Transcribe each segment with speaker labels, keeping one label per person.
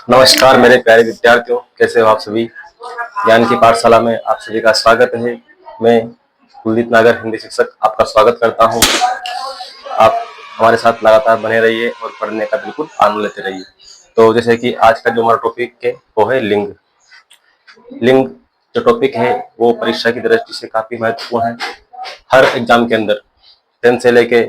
Speaker 1: नमस्कार मेरे प्यारे विद्यार्थियों, कैसे हो आप सभी। ज्ञान की पाठशाला में आप सभी का स्वागत है। मैं कुलदीप नागर हिंदी शिक्षक आपका स्वागत करता हूं। आप हमारे साथ लगातार बने रहिए और पढ़ने का बिल्कुल आनंद लेते रहिए। तो जैसे कि आज का जो हमारा टॉपिक है वो है लिंग। लिंग जो टॉपिक है वो परीक्षा की दृष्टि से काफी महत्वपूर्ण है। हर एग्जाम के अंदर 10 से लेके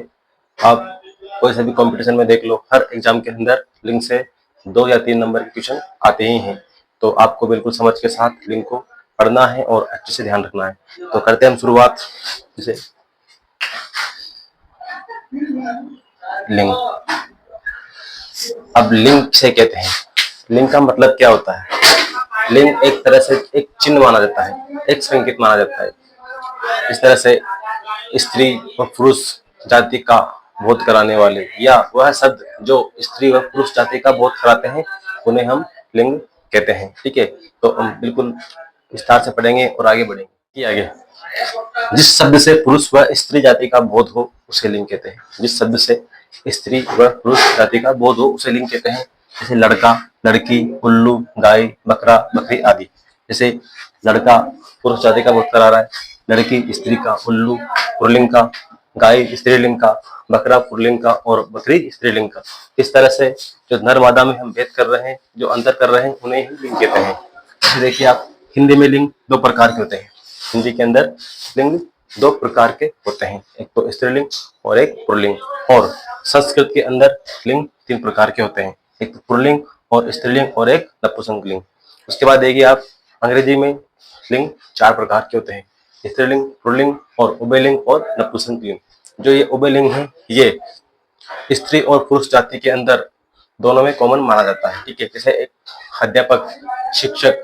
Speaker 1: आप कोई सा भी कंपटीशन में देख लो, हर एग्जाम के अंदर लिंग से 2 या 3 नंबर के क्वेश्चन आते ही हैं। तो आपको बिल्कुल समझ के साथ लिंग को पढ़ना है और अच्छे से ध्यान रखना है। तो करते हैं हम शुरुआत। जैसे लिंग, अब लिंग किसे कहते हैं, लिंग का मतलब क्या होता है। लिंग एक तरह से एक चिन्ह माना जाता है, एक संकेत माना जाता है। इस तरह से स्त्री व पुरुष जाति का बोध कराने वाले या वह शब्द जो स्त्री व पुरुष जाति का बोध कराते हैं उन्हें हम लिंग कहते हैं। ठीक है, तो हम बिल्कुल विस्तार से पढ़ेंगे और आगे बढ़ेंगे। आगे जिस शब्द से पुरुष व स्त्री जाति का बोध हो उसे लिंग कहते हैं। जिस शब्द से स्त्री व पुरुष जाति का बोध हो उसे लिंग कहते हैं। जैसे लड़का, लड़की, उल्लू, गाय, बकरा, बकरी आदि। जैसे लड़का पुरुष जाति का बोध करा रहा है, लड़की स्त्री का, उल्लू पुल्लिंग का, गाय स्त्रीलिंग का, बकरा पुल्लिंग का और बकरी स्त्रीलिंग का। इस तरह से जो नर मादा में हम भेद कर रहे हैं, जो अंतर कर रहे हैं, उन्हें ही लिंग कहते हैं। देखिए आप, हिंदी में लिंग 2 प्रकार के होते हैं। हिंदी के अंदर लिंग 2 प्रकार के होते हैं, एक तो स्त्रीलिंग और एक पुल्लिंग। और संस्कृत के अंदर लिंग 3 प्रकार के होते हैं, एक तो पुल्लिंग और स्त्रीलिंग और एक नपुंसकलिंग। उसके बाद देखिए आप, अंग्रेजी में लिंग 4 प्रकार के होते हैं, स्त्रीलिंग, पुल्लिंग और उभयलिंग और नपुंसकलिंग। जो ये उभयलिंग है ये स्त्री और पुरुष जाति के अंदर दोनों में कॉमन माना जाता है। ठीक है, जैसे एक अध्यापक, शिक्षक,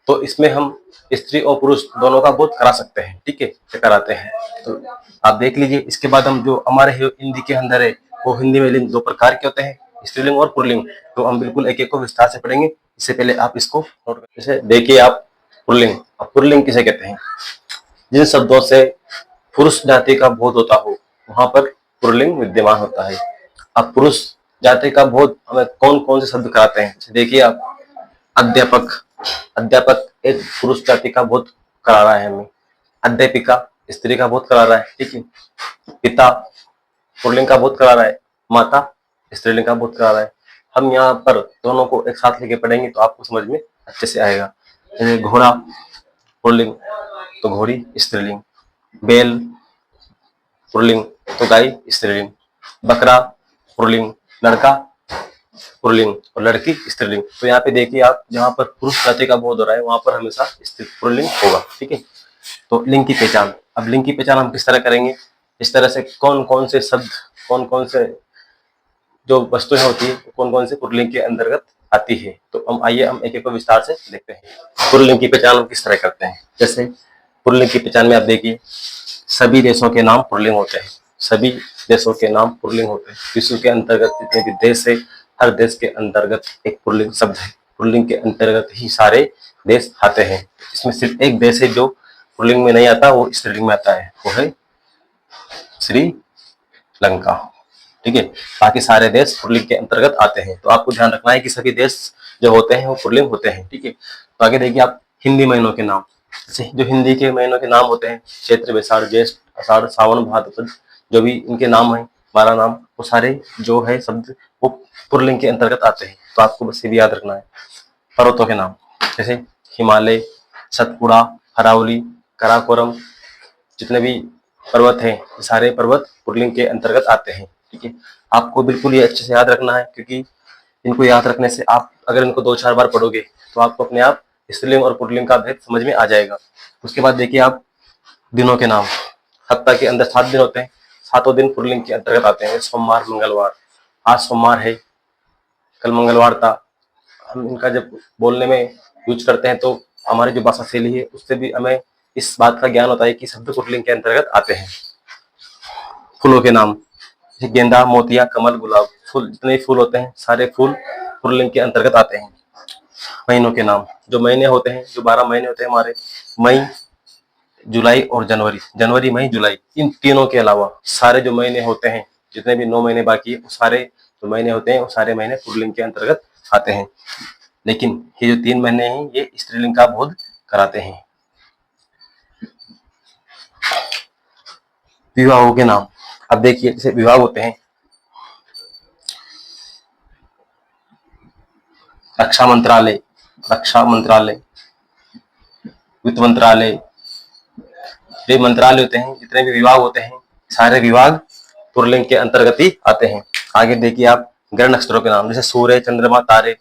Speaker 1: तो इसमें हम स्त्री और पुरुष दोनों का बोध करा सकते हैं। ठीक है, कराते हैं। तो आप देख लीजिए। इसके बाद हम जो हमारे हिंदी के अंदर है वो हिंदी में लिंग 2 प्रकार के होते हैं, स्त्रीलिंग और पुल्लिंग। तो हम बिल्कुल एक एक को विस्तार से पढ़ेंगे। इससे पहले आप इसको नोट कर, जैसे देखिए आप, पुल्लिंग। अब पुल्लिंग किसे कहते हैं, जिन शब्दों से पुरुष जाति का बोध होता हो वहां पर पुल्लिंग विद्यमान होता है। अब पुरुष जाति का बोध हमें कौन कौन से शब्द कराते हैं, देखिए आप, अध्यापक, अध्यापक एक पुरुष जाति का बोध करा रहा है हमें। अध्यापिका स्त्री का बोध करा रहा है। ठीक है, पिता पुल्लिंग का बोध करा रहा है, माता स्त्रीलिंग का बोध करा रहा है। हम यहाँ पर दोनों को एक साथ लेके पढ़ेंगे तो आपको समझ में अच्छे से आएगा। जैसे घोड़ा पुल्लिंग तो घोड़ी स्त्रीलिंग, बैल पुल्लिंग तो गाय स्त्रीलिंग, बकरा पुल्लिंग, लड़का पुल्लिंग और लड़की स्त्रीलिंग। तो यहाँ पे देखिए आप, जहाँ पर पुरुष जाति का बोध हो रहा है वहां पर हमेशा पुल्लिंग होगा। ठीक है, तो लिंग की पहचान। अब लिंग की पहचान हम किस तरह करेंगे, इस तरह से कौन कौन से शब्द, कौन कौन से जो वस्तुएं होती है कौन कौन से पुल्लिंग के अंतर्गत आती है। तो हम आइए हम एक एक को विस्तार से देखते हैं। पुल्लिंग की पहचान हम किस तरह करते हैं। जैसे पुल्लिंग की पहचान में आप देखिए, सभी देशों के नाम पुल्लिंग होते हैं। सभी देशों के नाम पुल्लिंग होते हैं। विश्व के अंतर्गत जितने भी देश है, हर देश के अंतर्गत एक पुल्लिंग शब्द है। पुल्लिंग के अंतर्गत ही सारे देश आते हैं। इसमें सिर्फ एक देश है जो पुल्लिंग में नहीं आता, वो स्त्रीलिंग में आता है, वो है श्रीलंका। ठीक है, बाकी सारे देश पुल्लिंग के अंतर्गत आते हैं। तो आपको ध्यान रखना है कि सभी देश जो होते हैं वो पुल्लिंग होते हैं। ठीक है, तो आगे देखिए आप, हिंदी महीनों के नाम। जो हिंदी के महीनों के नाम होते हैं, चैत्र, वैशाख, ज्येष्ठ, आषाढ़, सावन, भाद्रपद, जो भी इनके नाम है, 12 नाम, वो सारे जो है शब्द वो पुल्लिंग के अंतर्गत आते हैं। तो आपको बस ये भी याद रखना है। पर्वतों के नाम, जैसे हिमालय, सतपुड़ा, अरावली, काराकोरम, जितने भी पर्वत हैं सारे पर्वत पुल्लिंग के अंतर्गत आते हैं। ठीक है, आपको बिल्कुल ये अच्छे से याद रखना है, क्योंकि इनको याद रखने से आप अगर इनको 2-4 बार पढ़ोगे तो आपको अपने आप स्त्रीलिंग और पुल्लिंग का भेद समझ में आ जाएगा। उसके बाद देखिए आप, दिनों के नाम। सप्ताह के अंदर 7 दिन होते हैं, 7 दिन पुल्लिंग के अंतर्गत आते हैं। सोमवार, मंगलवार, आज सोमवार है, कल मंगलवार था। हम इनका जब बोलने में यूज करते हैं तो हमारी जो भाषा शैली है उससे भी हमें इस बात का ज्ञान होता है कि शब्द पुल्लिंग के अंतर्गत आते हैं। फूलों के नाम, गेंदा, मोतिया, कमल, गुलाब, फूल, जितने फूल होते हैं सारे फूल पुल्लिंग के अंतर्गत आते हैं। महीनों के नाम, जो महीने होते हैं, जो 12 महीने होते हैं हमारे, मई, जुलाई और जनवरी। जनवरी, मई, जुलाई, इन तीनों के अलावा सारे जो महीने होते हैं, जितने भी 9 महीने बाकी है, वो सारे जो महीने होते हैं वो सारे महीने पुल्लिंग के अंतर्गत आते हैं। लेकिन ये जो 3 महीने हैं ये स्त्रीलिंग का बोध कराते हैं। विभागों के नाम, अब देखिए जैसे विभाग होते हैं, रक्षा मंत्रालय, रक्षा मंत्रालय, वित्त मंत्रालय, ये मंत्रालय होते हैं, जितने भी विभाग होते हैं सारे विभाग पुल्लिंग के अंतर्गत ही आते हैं। आगे देखिए आप ग्रह नक्षत्रों के नाम, जैसे सूर्य, चंद्रमा, तारे,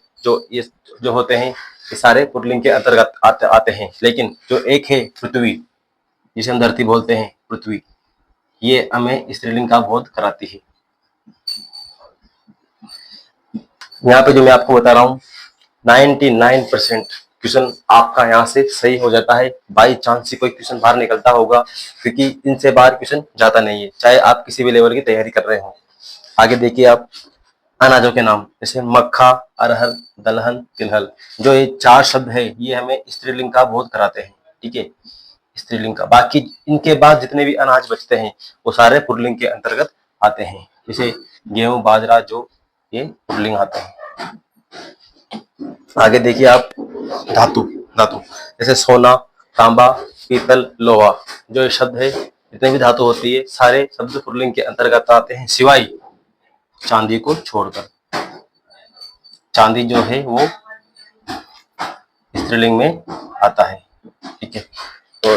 Speaker 1: ये जो होते हैं ये सारे पुल्लिंग के अंतर्गत आते हैं। लेकिन जो एक है पृथ्वी, जिसे हम धरती बोलते हैं, पृथ्वी, ये हमें स्त्रीलिंग का बोध कराती है। यहाँ पे जो मैं आपको बता रहा हूँ 99% क्वेश्चन आपका यहाँ से सही हो जाता है। बाई चांस से कोई क्वेश्चन बाहर निकलता होगा, क्योंकि इनसे बाहर क्वेश्चन जाता नहीं है, चाहे आप किसी भी लेवल की तैयारी कर रहे हो। आगे देखिए आप अनाजों के नाम, जैसे मक्का, अरहर, दलहन, तिलहन, जो ये 4 शब्द है ये हमें स्त्रीलिंग का बोध कराते हैं। ठीक है, स्त्रीलिंग का। बाकी इनके बाद जितने भी अनाज बचते हैं वो सारे पुल्लिंग के अंतर्गत आते हैं, जैसे गेहूं, बाजरा, जो ये पुल्लिंग आते हैं। आगे देखिए आप धातु, धातु जैसे सोना, तांबा, पीतल, लोहा, जो ये शब्द है, जितने भी धातु होती है सारे शब्द पुल्लिंग के अंतर्गत आते हैं, सिवाय चांदी को छोड़कर। चांदी जो है वो स्त्रीलिंग में आता है। ठीक है, तो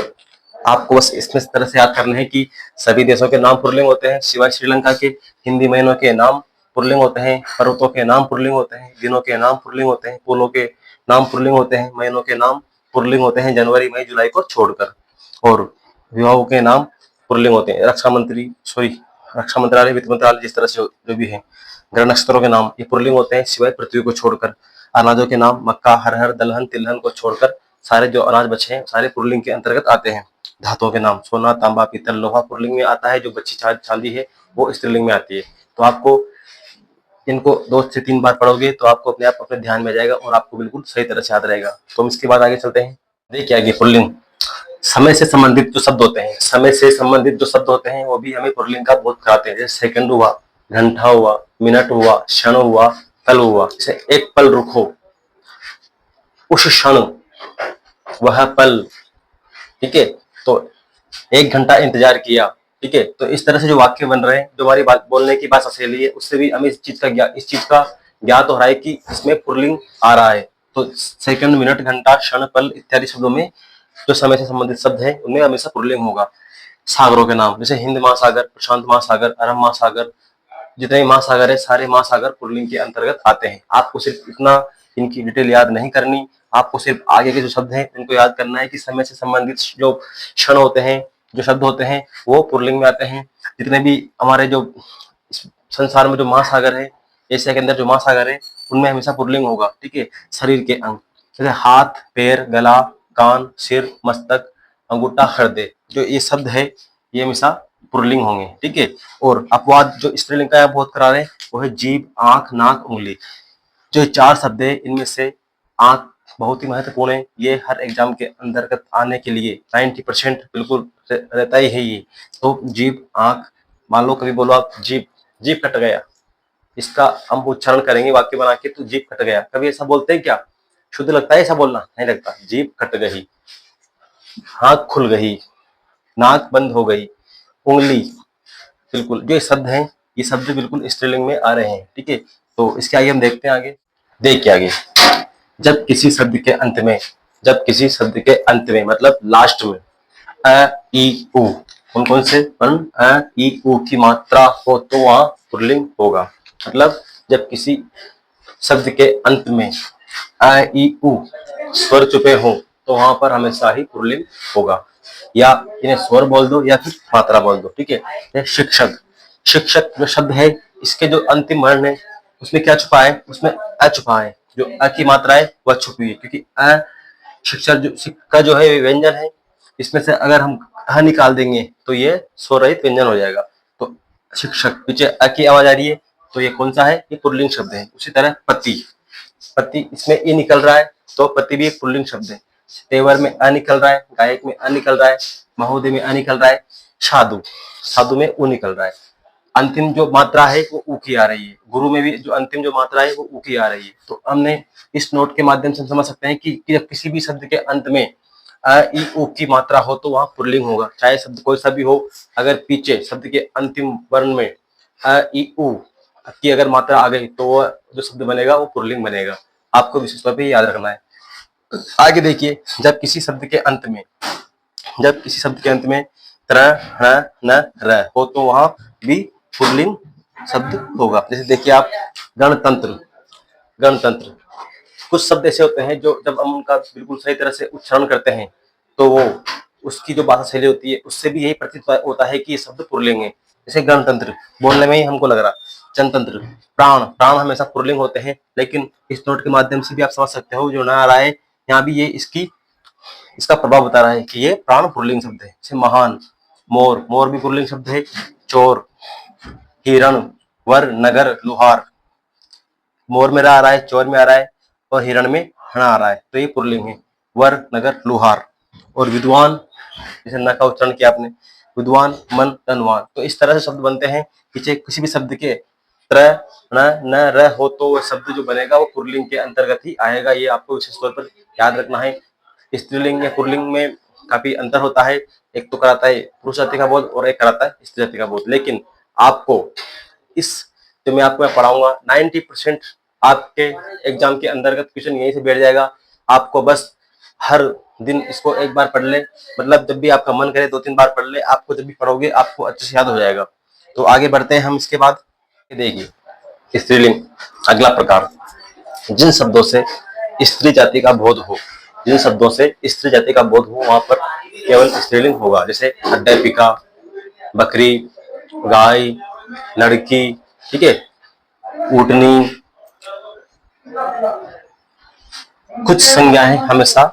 Speaker 1: आपको बस इसमें इस तरह से याद करना है कि सभी देशों के नाम पुल्लिंग होते हैं सिवाय श्रीलंका के। हिंदी महीनों के नाम पुल्लिंग होते हैं, पर्वतों के नाम पुल्लिंग होते हैं, दिनों के नाम पुल्लिंग होते हैं, पुलों के नाम पुल्लिंग होते हैं, महीनों के नाम पुल्लिंग होते हैं, जनवरी, मई, जुलाई को छोड़कर। और विभागों के नाम पुल्लिंग होते हैं, रक्षा मंत्रालय, वित्त मंत्रालय, जिस तरह से जो भी है। ग्रह नक्षत्रों के नाम ये पुल्लिंग होते हैं सिवाय पृथ्वी को छोड़कर। अनाजों के नाम मक्का, अरहर, दलहन, तिलहन को छोड़कर सारे जो अनाज बचे हैं सारे पुल्लिंग के अंतर्गत आते हैं। धातुओं के नाम सोना, तांबा, पीतल, लोहा पुल्लिंग में आता है, जो बची चांदी है वो स्त्रीलिंग में आती है। तो आपको इनको 2 से 3 बार पढ़ोगे तो आपको अपने आप अपने ध्यान में आ जाएगा और आपको बिल्कुल सही तरह से याद रहेगा। तो हम इसके बाद आगे चलते हैं। देखिए आगे पुल्लिंग, समय से संबंधित जो शब्द होते हैं, समय से संबंधित जो शब्द होते हैं वो भी हमें पुल्लिंग का बोध कराते हैं। जैसे सेकंड हुआ, घंटा हुआ, मिनट हुआ, क्षण हुआ, पल हुआ। जैसे एक पल रुको, उस क्षण, वह पल। ठीक है, तो 1 घंटा इंतजार किया। ठीक है, तो इस तरह से जो वाक्य बन रहे हैं, जो हमारी बात बोलने की भाषा शैली है, उससे भी हमें इस चीज का ज्ञात हो रहा है कि इसमें पुल्लिंग आ रहा है। तो सेकंड, मिनट, घंटा, क्षण, पल इत्यादि शब्दों में जो समय से संबंधित शब्द है उनमें हमेशा पुल्लिंग होगा। सागरों के नाम, जैसे हिंद महासागर, प्रशांत महासागर, अरब महासागर, जितने महासागर है सारे महासागर पुल्लिंग के अंतर्गत आते हैं। आपको सिर्फ इतना इनकी डिटेल याद नहीं करनी, आपको सिर्फ आगे के जो शब्द हैं उनको याद करना है कि समय से संबंधित जो क्षण होते हैं, जो शब्द होते हैं वो पुल्लिंग में आते हैं। जितने भी हमारे जो संसार में जो महासागर है, एशिया के अंदर जो महासागर है, उनमें हमेशा पुल्लिंग होगा। ठीक है, शरीर के अंग, जैसे हाथ, पैर, गला, कान, सिर, मस्तक, अंगूठा, हृदय, जो ये शब्द है ये हमेशा पुल्लिंग होंगे। ठीक है, और अपवाद जो स्त्रीलिंग का बहुत करा रहे हैं वो है जीभ, आंख, नाक, उंगली। जो 4 शब्द है इनमें से आंख बहुत ही महत्वपूर्ण है। ये हर एग्जाम के अंतर्गत आने के लिए 90% बिल्कुल रहता ही है ये। तो जीभ, आंख, मान लो कभी बोलो आप जीभ, जीभ कट गया, इसका हम उच्चारण करेंगे वाक्य बना के, तो जीभ कट गया। कभी ऐसा बोलते हैं क्या? शुद्ध लगता है ऐसा बोलना? नहीं लगता। जीभ कट गई, आंख खुल गई, नाक बंद हो गई, उंगली, बिल्कुल जो शब्द हैं ये शब्द बिल्कुल स्त्रीलिंग में आ रहे हैं। ठीक है, तो इसके आगे हम देखते हैं। आगे देखिए, आगे जब किसी शब्द के अंत में, जब किसी शब्द के अंत में मतलब लास्ट में अ, ई, उ, कौन कौन से वर्ण अ, ई, उ की मात्रा हो तो वहां पुल्लिंग होगा। मतलब जब किसी शब्द के अंत में अ, ई, उ स्वर छुपे हो तो वहां पर हमेशा ही पुल्लिंग होगा, या इन्हें स्वर बोल दो या फिर मात्रा बोल दो। ठीक है, शिक्षक, शिक्षक जो शब्द है इसके जो अंतिम वर्ण है उसमें क्या छुपा है? उसमें अ छुपा है। जो अ की मात्रा है वह छुपी है, क्योंकि अ शिक्षक जो का जो है व्यंजन है, इसमें से अगर हम अ निकाल देंगे तो ये स्वर रहित व्यंजन हो जाएगा। तो शिक्षक, पीछे अ की आवाज आ रही है तो ये कौन सा है? ये पुल्लिंग शब्द है। उसी तरह पति, पति इसमें ई निकल रहा है तो पति भी एक पुल्लिंग शब्द है। तेवर में अ निकल रहा है, गायक में अ निकल रहा है, महोदय में अ निकल रहा है, साधु, साधु में उ निकल रहा है। अंतिम जो मात्रा है वो ऊ की आ रही है, गुरु में भी जो अंतिम जो मात्रा है वो ऊ की आ रही है। तो हमने इस नोट के माध्यम से समझ सकते हैं कि जब किसी भी शब्द के अंत में अ ई ऊ की मात्रा हो तो वहां पुल्लिंग होगा, चाहे शब्द कोई सा भी हो। अगर पीछे शब्द के अंतिम वर्ण में अ ई ऊ की अगर मात्रा आ गई तो वह जो शब्द बनेगा वो पुल्लिंग बनेगा। आपको विशेष तौर पे याद रखना है। आगे देखिए, जब किसी शब्द के अंत में त्र ह न र हो तो वहां भी पुल्लिंग शब्द होगा। जैसे देखिए आप, गणतंत्र, गणतंत्र। कुछ शब्द ऐसे होते हैं जो जब हम उनका बिल्कुल सही तरह से उच्चारण करते हैं तो वो उसकी जो भाषा शैली होती है उससे भी यही प्रतीत होता है कि ये शब्द पुल्लिंग है। जैसे गणतंत्र बोलने में ही हमको लग रहा, जनतंत्र। प्राण, प्राण हमेशा पुल्लिंग होते हैं, लेकिन इस नोट के माध्यम से भी आप समझ सकते हो जो ना आ रहा है यहाँ भी ये इसका प्रभाव बता रहा है कि ये प्राण पुल्लिंग शब्द है। जैसे महान, मोर, मोर भी पुल्लिंग शब्द है। चोर, हिरण, वर, नगर, लुहार। मोर में आ रहा है, चोर में आ रहा है और हिरण में हणा आ रहा है, तो ये पुल्लिंग है। वर, नगर, लुहार। और विद्वान, जैसे न का उच्चारण किया आपने, विद्वान, मन, धनवान। तो इस तरह से शब्द बनते हैं। पीछे किसी भी शब्द के त्र न न र हो तो वह शब्द जो बनेगा वो पुल्लिंग के अंतर्गत ही आएगा। ये आपको विशेष तौर पर याद रखना है। स्त्रीलिंग या पुल्लिंग में काफी अंतर होता है। एक तो कराता है पुरुष जाति का बोध और एक कराता है स्त्री जाति का बोध। लेकिन आपको इस जो मैं आपको पढ़ाऊंगा 90% आपके एग्जाम के अंतर्गत क्वेश्चन यहीं से बैठ जाएगा। आपको बस हर दिन इसको एक बार पढ़ ले, मतलब जब भी आपका मन करे 2-3 बार पढ़ ले, आपको जब भी पढ़ोगे आपको अच्छे से याद हो जाएगा। तो आगे बढ़ते हैं हम। इसके बाद देखिए स्त्रीलिंग, अगला प्रकार, जिन शब्दों से स्त्री जाति का बोध हो, जिन शब्दों से स्त्री जाति का बोध हो वहां पर केवल स्त्रीलिंग होगा। जैसे अध्यापिका, बकरी, गाय, लड़की, ठीक है, ऊँटनी। कुछ संज्ञाएं हमेशा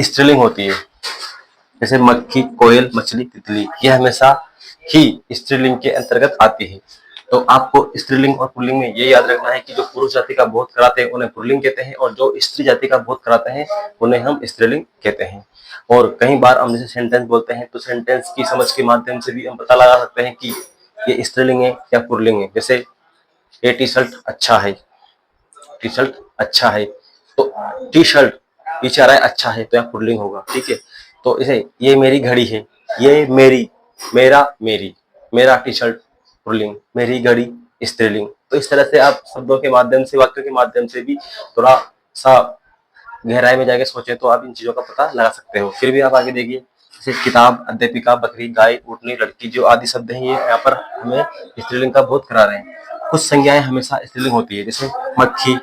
Speaker 1: स्त्रीलिंग होती है, जैसे मक्खी, कोयल, मछली, तितली। यह हमेशा ही स्त्रीलिंग के अंतर्गत आती है। तो आपको स्त्रीलिंग और पुल्लिंग में ये याद रखना है कि जो पुरुष जाति का बोध कराते हैं उन्हें पुल्लिंग कहते हैं, और जो स्त्री जाति का बोध कराते हैं उन्हें हम स्त्रीलिंग कहते हैं। और कई बार हम जैसे सेंटेंस बोलते हैं तो सेंटेंस की समझ के माध्यम से भी हम पता लगा सकते हैं कि ये स्त्रीलिंग है या पुल्लिंग है। जैसे ये टी शर्ट अच्छा है, टी शर्ट अच्छा है, तो टी शर्ट पीछे आ रहा है अच्छा है तो यहाँ पुल्लिंग होगा, ठीक है। तो इसे ये मेरी घड़ी है, ये मेरी, मेरा, मेरी, मेरा टी शर्ट पुल्लिंग, मेरी घड़ी स्त्रीलिंग। तो इस तरह से आप शब्दों के माध्यम से, वाक्यों के माध्यम से भी थोड़ा सा गहराई में जाके सोचे तो आप इन चीजों का पता लगा सकते हो। फिर भी आप आगे देखिए, जैसे किताब, अध्यापिका, बकरी, गाय, ऊँटनी, लड़की, जो आदि शब्द हैं ये यहाँ पर हमें स्त्रीलिंग का बोध करा रहे हैं। कुछ संज्ञाएं हमेशा स्त्रीलिंग होती है, जैसे मक्खी,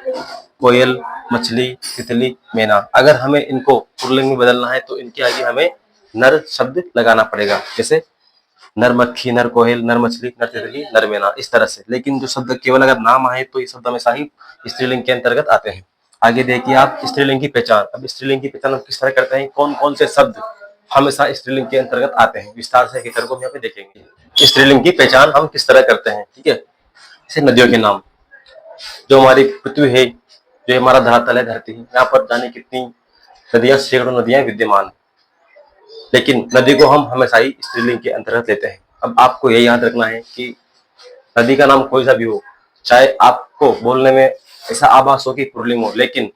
Speaker 1: कोयल, मछली, तितली, मैना। अगर हमें इनको पुल्लिंग में बदलना है तो इनके आगे हमें नर शब्द लगाना पड़ेगा, जैसे नर मक्खी, नर कोयल, नर मछली, नर तितली, नर मैना, इस तरह से। लेकिन जो शब्द केवल अगर नाम आए तो ये शब्द हमेशा ही स्त्रीलिंग के अंतर्गत आते हैं। आगे देखिए आप, स्त्रीलिंग की पहचान। अब स्त्रीलिंग की पहचान हम किस तरह करते हैं, कौन कौन से शब्द हमेशा स्त्रीलिंग के अंतर्गत आते हैं, विस्तार से एक को यहाँ पे देखेंगे। स्त्रीलिंग की पहचान हम किस तरह करते हैं, ठीक है। जैसे नदियों के नाम, जो हमारी पृथ्वी है, जो हमारा धरातल है, धरती है, यहाँ पर जाने कितनी नदियां, सैकड़ों नदियां विद्यमान है, लेकिन नदी को हम हमेशा ही स्त्रीलिंग के अंतर्गत लेते हैं। अब आपको यह याद रखना है कि नदी का नाम कोई सा भी हो, चाहे आपको बोलने में ऐसा आभास हो कि पुल्लिंग हो, लेकिन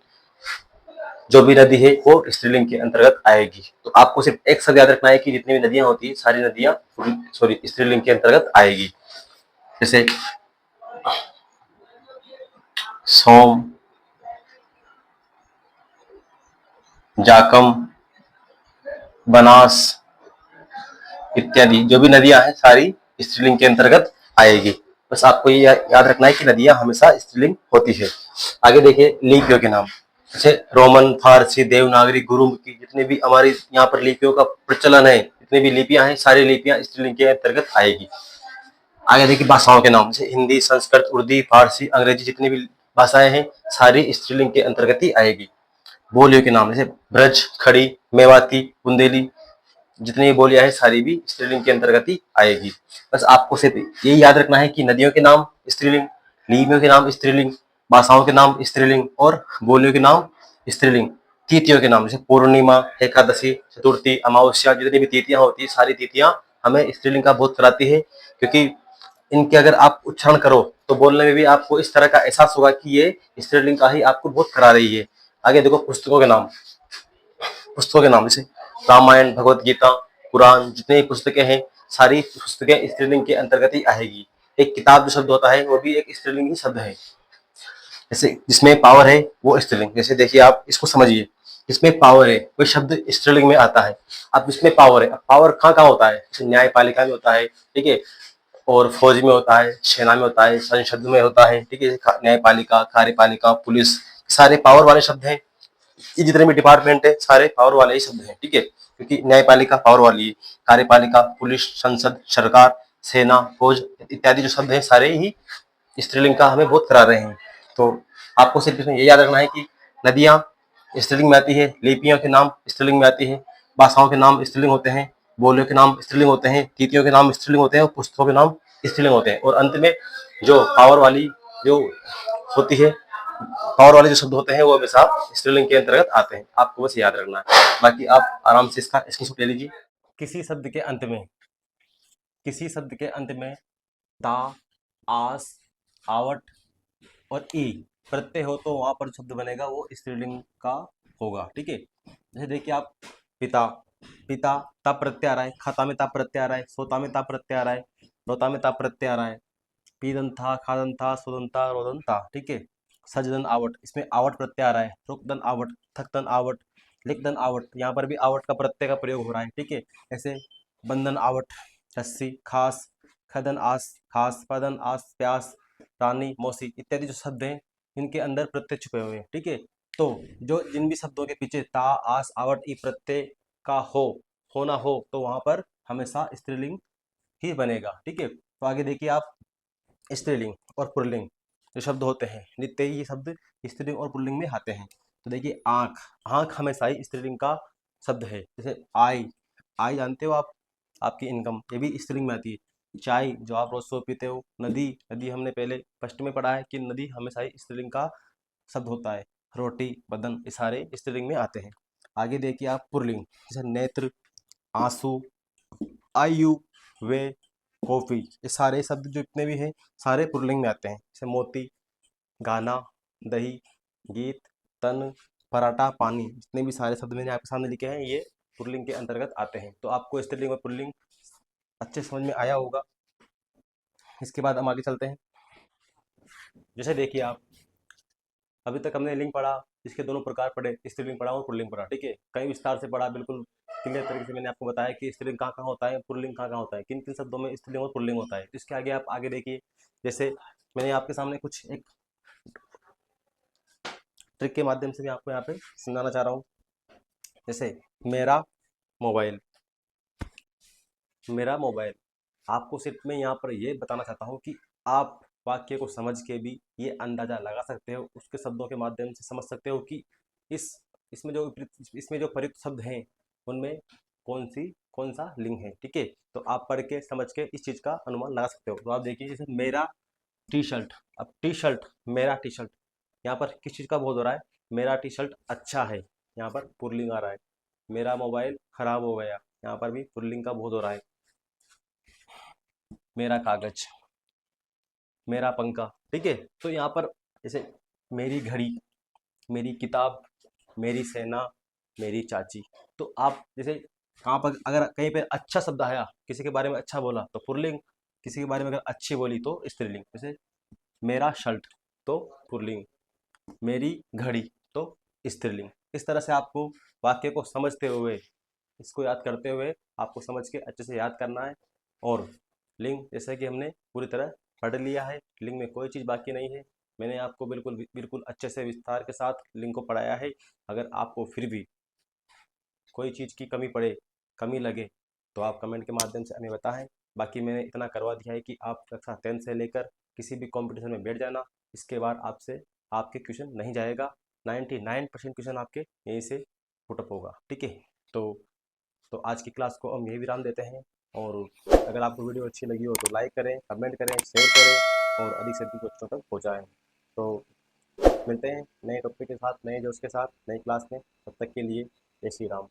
Speaker 1: जो भी नदी है वो स्त्रीलिंग के अंतर्गत आएगी। तो आपको सिर्फ एक शब्द याद रखना है कि जितनी भी नदियां होती है सारी नदियां स्त्रीलिंग के अंतर्गत आएगी। जैसे सोम, जाकम, बनास इत्यादि जो भी नदियां हैं सारी स्त्रीलिंग के अंतर्गत आएगी। बस आपको ये याद रखना है कि नदियां हमेशा स्त्रीलिंग होती है। आगे देखिए लिपियों के नाम, जैसे रोमन, फारसी, देवनागरी, गुरुमुखी, जितने भी हमारी यहाँ पर लिपियों का प्रचलन है, जितनी भी लिपियां हैं सारी लिपियां स्त्रीलिंग के अंतर्गत आएगी। आगे देखिए भाषाओं के नाम, जैसे हिंदी, संस्कृत, उर्दू, फारसी, अंग्रेजी, जितनी भी भाषाएं हैं सारी स्त्रीलिंग के अंतर्गत ही आएगी। बोलियों के नाम, जैसे ब्रज, खड़ी, मेवाती, बुंदेली, जितनी भी बोलियां हैं सारी भी स्त्रीलिंग के अंतर्गत ही आएगी। बस आपको सिर्फ यही याद रखना है कि नदियों के नाम स्त्रीलिंग, लिपियों के नाम स्त्रीलिंग, भाषाओं के नाम स्त्रीलिंग और बोलियों के नाम स्त्रीलिंग। तिथियों के नाम, जैसे पूर्णिमा, एकादशी, चतुर्थी, अमावस्या, जितनी भी तिथियां होती है सारी तिथियां हमें स्त्रीलिंग का बोध कराती है, क्योंकि इनके अगर आप उच्चारण करो तो बोलने में भी आपको इस तरह का एहसास होगा कि ये स्त्रीलिंग का ही आपको बहुत करा रही है। आगे देखो पुस्तकों के नाम जैसे रामायण, भगवत गीता, कुरान, जितनी भी पुस्तकें हैं सारी पुस्तकें स्त्रीलिंग के अंतर्गत ही आएगी। एक किताब जो शब्द होता है वो भी एक स्त्रीलिंग ही शब्द है। जैसे जिसमें पावर है वो स्त्रीलिंग, जैसे देखिए आप इसको समझिए, जिसमें पावर है वो शब्द स्त्रीलिंग में आता है। अब इसमें पावर है, अब पावर कहाँ कहाँ होता है, जैसे न्यायपालिका में होता है, ठीक है, और फौज में होता है, सेना में होता है, संसद में होता है, ठीक है, न्यायपालिका, कार्यपालिका, पुलिस, सारे पावर वाले शब्द हैं। ये जितने भी डिपार्टमेंट है सारे पावर वाले ही शब्द हैं, ठीक है, क्योंकि न्यायपालिका पावर वाली है, कार्यपालिका, पुलिस, संसद, सरकार, सेना, फौज इत्यादि जो शब्द हैं सारे ही स्त्रीलिंग का हमें बोध करा रहे हैं। तो आपको सिर्फ इसमें ये याद रखना है कि नदियां स्त्रीलिंग में आती है, लिपियों के नाम स्त्रीलिंग में आती है, भाषाओं के नाम स्त्रीलिंग होते हैं, बोलियों के नाम स्त्रीलिंग होते हैं, तिथियों के नाम स्त्रीलिंग होते हैं और पुस्तकों के नाम स्त्रीलिंग होते हैं। और अंत में जो पावर वाली जो होती है, पावर वाले जो शब्द होते हैं वो हमेशा स्त्रीलिंग के अंतर्गत आते हैं। आपको बस याद रखना है, बाकी आप आराम से इसका स्क्रीनशॉट ले लीजिए। किसी शब्द के अंत में, किसी शब्द के अंत में ता, आस, आवट और ई प्रत्यय हो तो वहां पर शब्द बनेगा वो स्त्रीलिंग का होगा, ठीक है। जैसे देखिए आप पिता, पिता ता प्रत्यय आ रहा है, खाता में ता प्रत्यय आ रहा है, सोता में ता प्रत्यय आ रहा है, रोता में ता प्रत्यय आ रहा है, पीदन था, खादन था, सुदन था, रोदन था, ठीक है। सजदन आवट, इसमें आवट प्रत्यय आ रहा है, रुकदन आवट, थकदन आवट, लिखदन आवट, यहाँ पर भी आवट का प्रत्यय का प्रयोग हो रहा है, ठीक है। ऐसे बंधन आवट, रस्सी, खास, खदन आस, खास, पदन आस, प्यास, रानी, मौसी इत्यादि जो शब्द हैं इनके अंदर प्रत्यय छुपे हुए हैं, ठीक है। तो जो जिन भी शब्दों के पीछे ता, आस, आवट, ई प्रत्यय का होना हो तो वहां पर हमेशा स्त्रीलिंग ही बनेगा, ठीक है। तो आगे देखिए आप, स्त्रीलिंग और पुल्लिंग जो शब्द होते हैं नित्य ही ये शब्द स्त्रीलिंग और पुल्लिंग में आते हैं। तो देखिए आंख, आंख हमेशा ही स्त्रीलिंग का शब्द है। जैसे आई, आई जानते हो आप, आपकी इनकम, ये भी स्त्रीलिंग में आती है। चाय जो आप रोज सुबह पीते हो, नदी, नदी हमने पहले फर्स्ट में पढ़ा है कि नदी हमेशा ही स्त्रीलिंग का शब्द होता है। रोटी, बदन, ये सारे स्त्रीलिंग में आते हैं। आगे देखिए आप पुल्लिंग, जैसे नेत्र, आंसू, आयु, वे, कॉफी, ये सारे शब्द जो इतने भी हैं सारे पुल्लिंग में आते हैं। जैसे मोती, गाना, दही, गीत, तन, पराठा, पानी, जितने भी सारे शब्द मैंने आपके सामने लिखे हैं ये पुल्लिंग के अंतर्गत आते हैं। तो आपको स्त्रीलिंग और पुल्लिंग अच्छे समझ में आया होगा। इसके बाद हम आगे चलते हैं। जैसे देखिए आप, अभी तक हमने लिंग पढ़ा, इसके दोनों प्रकार पढ़े, स्त्रीलिंग पढ़ा और पुल्लिंग पढ़ा, ठीक है। कई विस्तार से पढ़ा, बिल्कुल क्लियर तरीके से मैंने आपको बताया कि स्त्रीलिंग कहाँ कहाँ होता है, पुल्लिंग कहाँ कहाँ होता है, किन किन शब्दों में स्त्रीलिंग और पुल्लिंग होता है। इसके आगे आप आगे देखिए, जैसे मैंने आपके सामने कुछ एक ट्रिक के माध्यम से भी आपको यहाँ पे समझाना चाह रहा हूँ। जैसे मेरा मोबाइल, मेरा मोबाइल, आपको सिर्फ मैं यहाँ पर ये बताना चाहता हूँ कि आप वाक्य को समझ के भी ये अंदाजा लगा सकते हो, उसके शब्दों के माध्यम से समझ सकते हो कि इस इसमें जो प्रयुक्त शब्द हैं उनमें कौन सा लिंग है, ठीक है। तो आप पढ़ के समझ के इस चीज़ का अनुमान लगा सकते हो। तो आप देखिए जैसे मेरा टी शर्ट, अब टी शर्ट, मेरा टी शर्ट, यहाँ पर किस चीज़ का बोध हो रहा है, मेरा टी शर्ट अच्छा है, यहाँ पर पुल्लिंग आ रहा है। मेरा मोबाइल खराब हो गया, यहाँ पर भी पुल्लिंग का बोध हो रहा है। मेरा कागज, मेरा पंखा, ठीक है। तो यहाँ पर जैसे मेरी घड़ी, मेरी किताब, मेरी सेना, मेरी चाची, तो आप जैसे कहाँ पर अगर कहीं पे अच्छा शब्द आया, किसी के बारे में अच्छा बोला तो पुल्लिंग, किसी के बारे में अगर अच्छी बोली तो स्त्रीलिंग। जैसे मेरा शर्ट तो पुल्लिंग, मेरी घड़ी तो स्त्रीलिंग। इस तरह से आपको वाक्य को समझते हुए, इसको याद करते हुए आपको समझ के अच्छे से याद करना है। और लिंग जैसे कि हमने पूरी तरह पढ़ लिया है, लिंग में कोई चीज़ बाकी नहीं है। मैंने आपको बिल्कुल बिल्कुल अच्छे से विस्तार के साथ लिंग को पढ़ाया है। अगर आपको फिर भी कोई चीज़ की कमी पड़े, कमी लगे तो आप कमेंट के माध्यम से हमें बताएं। बाकी मैंने इतना करवा दिया है कि आप कक्षा 10 से लेकर किसी भी कंपटीशन में बैठ जाना, इसके बाद आपसे आपके क्वेश्चन नहीं जाएगा। 99% क्वेश्चन आपके यहीं से पुटअप होगा, ठीक है। तो आज की क्लास को हम यही विराम देते हैं। और अगर आपको वीडियो अच्छी लगी हो तो लाइक करें, कमेंट करें, शेयर करें और अधिक से अधिक बच्चों तक पहुँचाएँ। तो मिलते हैं नए टॉपिक के साथ, नए जोश के साथ, नई क्लास में। तब तक के लिए जय श्री राम।